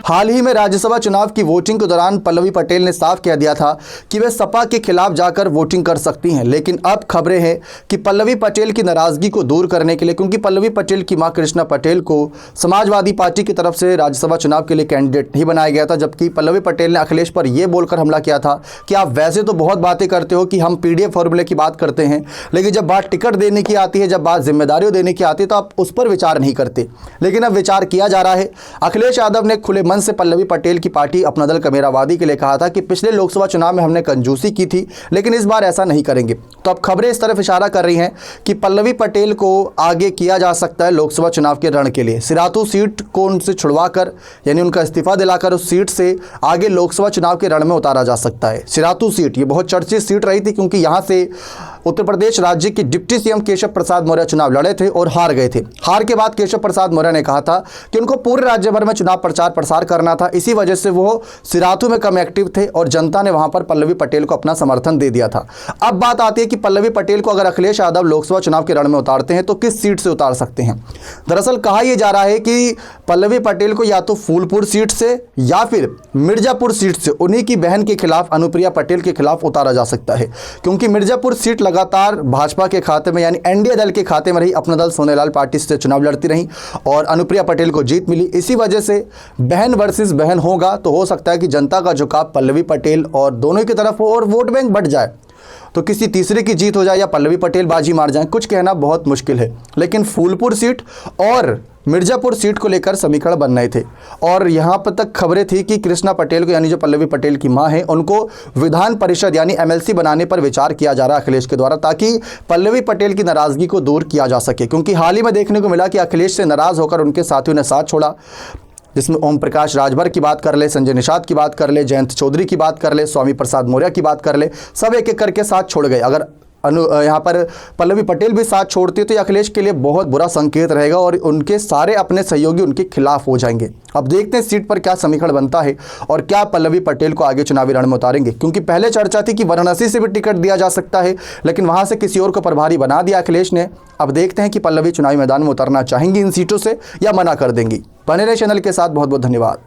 हाल ही में राज्यसभा चुनाव की वोटिंग के दौरान पल्लवी पटेल ने साफ कह दिया था कि वे सपा के खिलाफ जाकर वोटिंग कर सकती हैं, लेकिन अब खबरें हैं कि पल्लवी पटेल की नाराजगी को दूर करने के लिए, क्योंकि पल्लवी पटेल की मां कृष्णा पटेल को समाजवादी पार्टी की तरफ से राज्यसभा चुनाव के लिए कैंडिडेट नहीं बनाया गया था, जबकि पल्लवी पटेल ने अखिलेश पर यह बोलकर हमला किया था कि आप वैसे तो बहुत बातें करते हो कि हम पीडीएफ फॉर्मूले की बात करते हैं, लेकिन जब बात टिकट देने की आती है, जब बात जिम्मेदारियों देने की आती है तो आप उस पर विचार नहीं करते। लेकिन अब विचार किया जा रहा है। अखिलेश यादव ने खुले मन से पल्लवी पटेल की पार्टी अपना दल कमेरावादी के लिए कहा था कि पिछले लोकसभा चुनाव में हमने कंजूसी की थी, लेकिन इस बार ऐसा नहीं करेंगे। तो अब खबरें इस तरफ इशारा कर रही हैं कि पल्लवी पटेल को आगे किया जा सकता है लोकसभा चुनाव के रण के लिए। सिराथू सीट को उनसे छुड़वाकर, यानी उनका इस्तीफा दिलाकर उस सीट से आगे लोकसभा चुनाव के रण में उतारा जा सकता है। सिराथू सीट ये बहुत चर्चित सीट रही थी, क्योंकि यहाँ से उत्तर प्रदेश राज्य के डिप्टी सीएम केशव प्रसाद मौर्य चुनाव लड़े थे और हार गए थे। हार के बाद केशव प्रसाद मौर्य ने कहा था कि उनको पूरे राज्य भर में चुनाव प्रचार प्रसार करना था, इसी वजह से वो सिराथू में कम एक्टिव थे और जनता ने वहां पर पल्लवी पटेल को अपना समर्थन दे दिया था। अब बात आती है कि पल्लवी पटेल को अगर अखिलेश यादव लोकसभा चुनाव के रण में उतारते हैं तो किस सीट से उतार सकते हैं। दरअसल कहा यह जा रहा है कि पल्लवी पटेल को या तो फूलपुर सीट से या फिर मिर्जापुर सीट से उन्हीं की बहन के खिलाफ, अनुप्रिया पटेल के खिलाफ उतारा जा सकता है, क्योंकि मिर्जापुर सीट लगातार भाजपा के खाते में, यानी एनडीए दल के खाते में रही। अपना दल सोनेलाल पार्टी से चुनाव लड़ती रही और अनुप्रिया पटेल को जीत मिली। इसी वजह से बहन वर्सेस बहन होगा, तो हो सकता है कि जनता का झुकाव पल्लवी पटेल और दोनों की तरफ हो और वोट बैंक बढ़ जाए, तो किसी तीसरे की जीत हो जाए या पल्लवी पटेल बाजी मार जाए, कुछ कहना बहुत मुश्किल है। लेकिन फूलपुर सीट और मिर्जापुर सीट को लेकर समीकरण बन रहे थे और यहाँ पर तक खबरें थी कि कृष्णा पटेल को, यानी जो पल्लवी पटेल की मां है, उनको विधान परिषद यानी एमएलसी बनाने पर विचार किया जा रहा है अखिलेश के द्वारा, ताकि पल्लवी पटेल की नाराजगी को दूर किया जा सके। क्योंकि हाल ही में देखने को मिला कि अखिलेश से नाराज होकर उनके साथियों ने साथ छोड़ा, जिसमें ओम प्रकाश राजभर की बात कर ले, संजय निषाद की बात कर ले, जयंत चौधरी की बात कर ले, स्वामी प्रसाद मौर्य की बात कर ले, सब एक एक करके साथ छोड़ गए। अगर यहाँ पर पल्लवी पटेल भी साथ छोड़ती है तो अखिलेश के लिए बहुत बुरा संकेत रहेगा और उनके सारे अपने सहयोगी उनके खिलाफ हो जाएंगे। अब देखते हैं सीट पर क्या समीकरण बनता है और क्या पल्लवी पटेल को आगे चुनावी रण में उतारेंगे, क्योंकि पहले चर्चा थी कि वाराणसी से भी टिकट दिया जा सकता है, लेकिन वहां से किसी और को प्रभारी बना दिया अखिलेश ने। अब देखते हैं कि पल्लवी चुनावी मैदान में उतरना चाहेंगी इन सीटों से या मना कर देंगी। बने रहे चैनल के साथ, बहुत बहुत धन्यवाद।